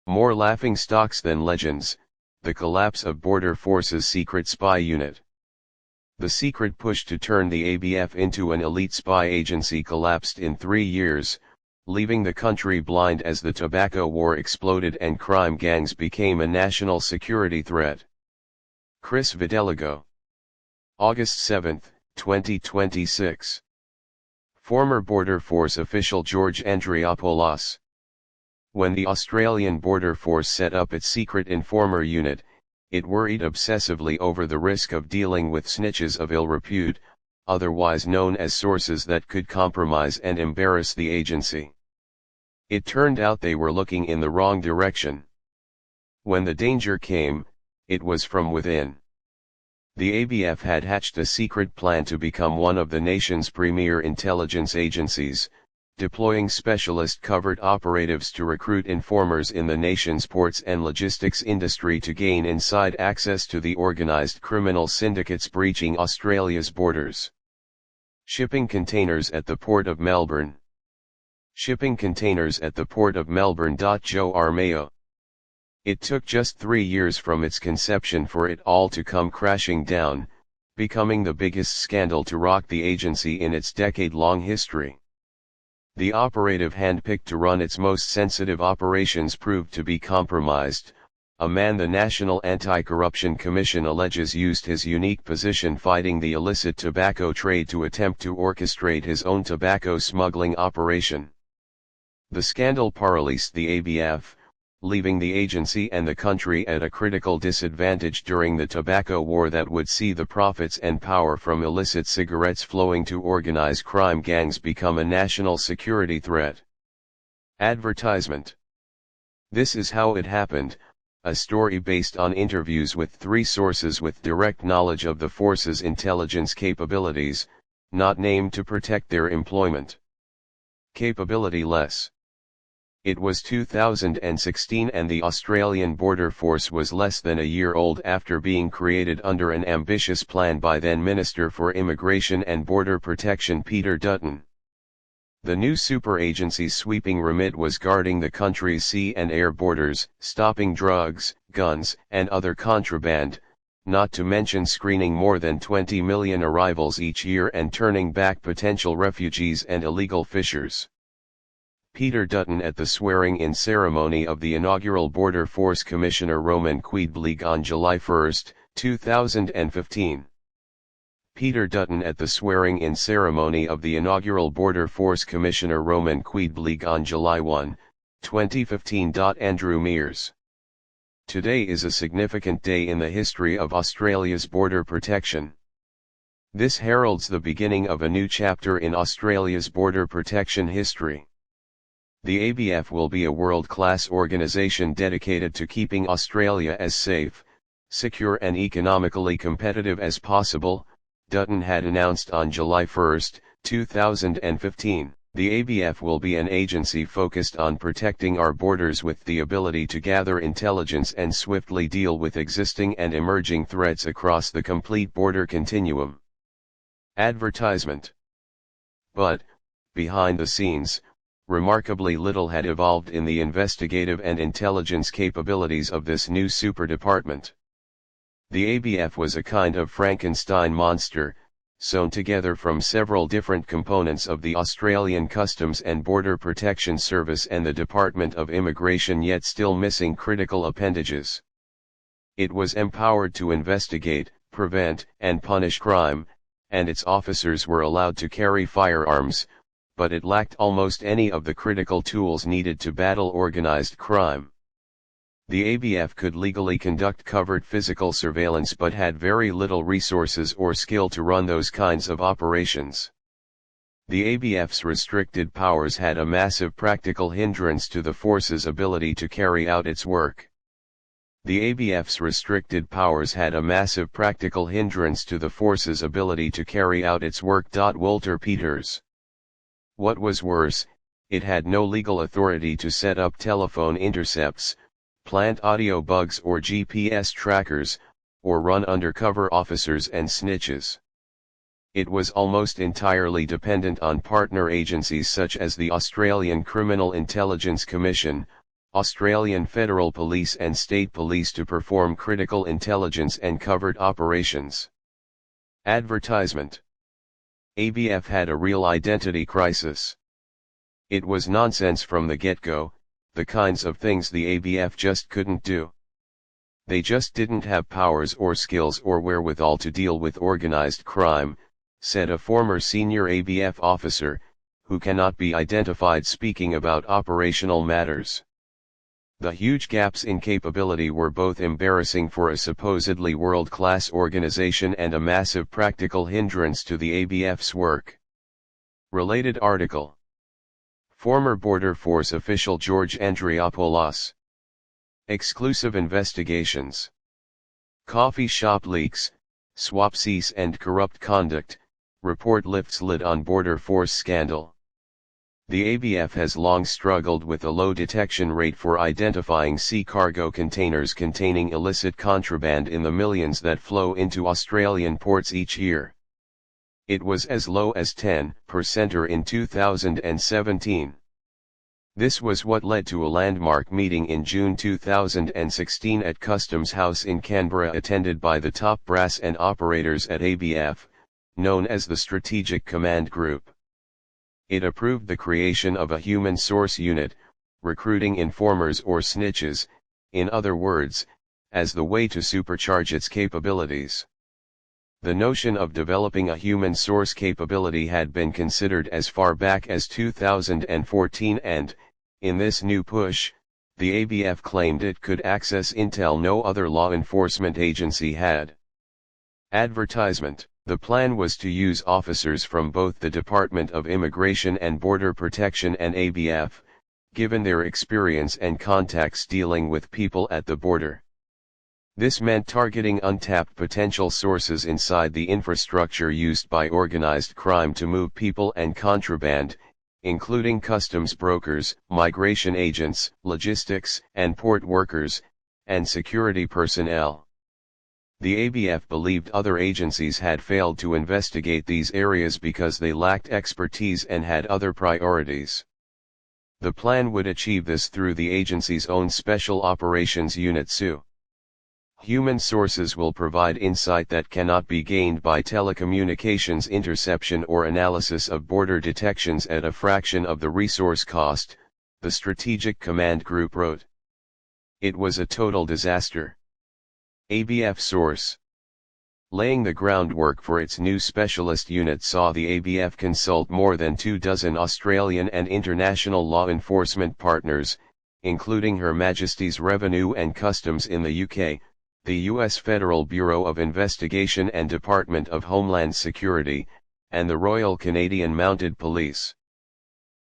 More laughingstocks than legends, the collapse of Border Force's secret spy unit. The secret push to turn the ABF into an elite spy agency collapsed in 3 years, leaving the country blind as the tobacco war exploded and crime gangs became a national security threat. Chris Videlago. August 7, 2026. Former Border Force official George Andriopoulos. When the Australian Border Force set up its secret informer unit, it worried obsessively over the risk of dealing with snitches of ill repute, otherwise known as sources that could compromise and embarrass the agency. It turned out they were looking in the wrong direction. When the danger came, it was from within. The ABF had hatched a secret plan to become one of the nation's premier intelligence agencies, deploying specialist covert operatives to recruit informers in the nation's ports and logistics industry to gain inside access to the organised criminal syndicates breaching Australia's borders. Shipping containers at the Port of Melbourne. Shipping containers at the Port of Melbourne. Joe Armao. It took just 3 years from its conception for it all to come crashing down, becoming the biggest scandal to rock the agency in its decade-long history. The operative handpicked to run its most sensitive operations proved to be compromised, a man the National Anti-Corruption Commission alleges used his unique position fighting the illicit tobacco trade to attempt to orchestrate his own tobacco smuggling operation. The scandal paralyzed the ABF, leaving the agency and the country at a critical disadvantage during the tobacco war that would see the profits and power from illicit cigarettes flowing to organized crime gangs become a national security threat. Advertisement. This is how it happened, a story based on interviews with 3 sources with direct knowledge of the force's intelligence capabilities, not named to protect their employment. Capability-less. It was 2016 and the Australian Border Force was less than a year old after being created under an ambitious plan by then Minister for Immigration and Border Protection Peter Dutton. The new super agency's sweeping remit was guarding the country's sea and air borders, stopping drugs, guns, and other contraband, not to mention screening more than 20 million arrivals each year and turning back potential refugees and illegal fishers. Peter Dutton at the swearing-in ceremony of the inaugural Border Force Commissioner Roman Queedbleek on July 1, 2015. Peter Dutton at the swearing-in ceremony of the inaugural Border Force Commissioner Roman Queedbleek on July 1, 2015. Andrew Mears. Today is a significant day in the history of Australia's border protection. This heralds the beginning of a new chapter in Australia's border protection history. The ABF will be a world-class organisation dedicated to keeping Australia as safe, secure and economically competitive as possible, Dutton had announced on July 1, 2015. The ABF will be an agency focused on protecting our borders with the ability to gather intelligence and swiftly deal with existing and emerging threats across the complete border continuum. Advertisement. But, behind the scenes, remarkably little had evolved in the investigative and intelligence capabilities of this new super department. The ABF was a kind of Frankenstein monster, sewn together from several different components of the Australian Customs and Border Protection Service and the Department of Immigration, yet still missing critical appendages. It was empowered to investigate, prevent, and punish crime, and its officers were allowed to carry firearms, but it lacked almost any of the critical tools needed to battle organized crime. The ABF could legally conduct covert physical surveillance but had very little resources or skill to run those kinds of operations. The ABF's restricted powers had a massive practical hindrance to the force's ability to carry out its work. The ABF's restricted powers had a massive practical hindrance to the force's ability to carry out its work. Walter Peters. What was worse, it had no legal authority to set up telephone intercepts, plant audio bugs or GPS trackers, or run undercover officers and snitches. It was almost entirely dependent on partner agencies such as the Australian Criminal Intelligence Commission, Australian Federal Police and State Police to perform critical intelligence and covert operations. Advertisement. ABF had a real identity crisis. It was nonsense from the get-go, the kinds of things the ABF just couldn't do. They just didn't have powers or skills or wherewithal to deal with organized crime, said a former senior ABF officer, who cannot be identified speaking about operational matters. The huge gaps in capability were both embarrassing for a supposedly world-class organization and a massive practical hindrance to the ABF's work. Related article. Former Border Force official George Andriopoulos. Exclusive investigations. Coffee shop leaks, swapsies and corrupt conduct, report lifts lid on Border Force scandal. The ABF has long struggled with a low detection rate for identifying sea cargo containers containing illicit contraband in the millions that flow into Australian ports each year. It was as low as 10% in 2017. This was what led to a landmark meeting in June 2016 at Customs House in Canberra attended by the top brass and operators at ABF, known as the Strategic Command Group. It approved the creation of a human source unit, recruiting informers or snitches, in other words, as the way to supercharge its capabilities. The notion of developing a human source capability had been considered as far back as 2014 and, in this new push, the ABF claimed it could access intel no other law enforcement agency had. Advertisement. The plan was to use officers from both the Department of Immigration and Border Protection and ABF, given their experience and contacts dealing with people at the border. This meant targeting untapped potential sources inside the infrastructure used by organized crime to move people and contraband, including customs brokers, migration agents, logistics and port workers, and security personnel. The ABF believed other agencies had failed to investigate these areas because they lacked expertise and had other priorities. The plan would achieve this through the agency's own Special Operations Unit SU. Human sources will provide insight that cannot be gained by telecommunications interception or analysis of border detections at a fraction of the resource cost, the Strategic Command Group wrote. It was a total disaster. ABF source. Laying the groundwork for its new specialist unit saw the ABF consult more than 24 Australian and international law enforcement partners, including Her Majesty's Revenue and Customs in the UK, the US Federal Bureau of Investigation and Department of Homeland Security, and the Royal Canadian Mounted Police.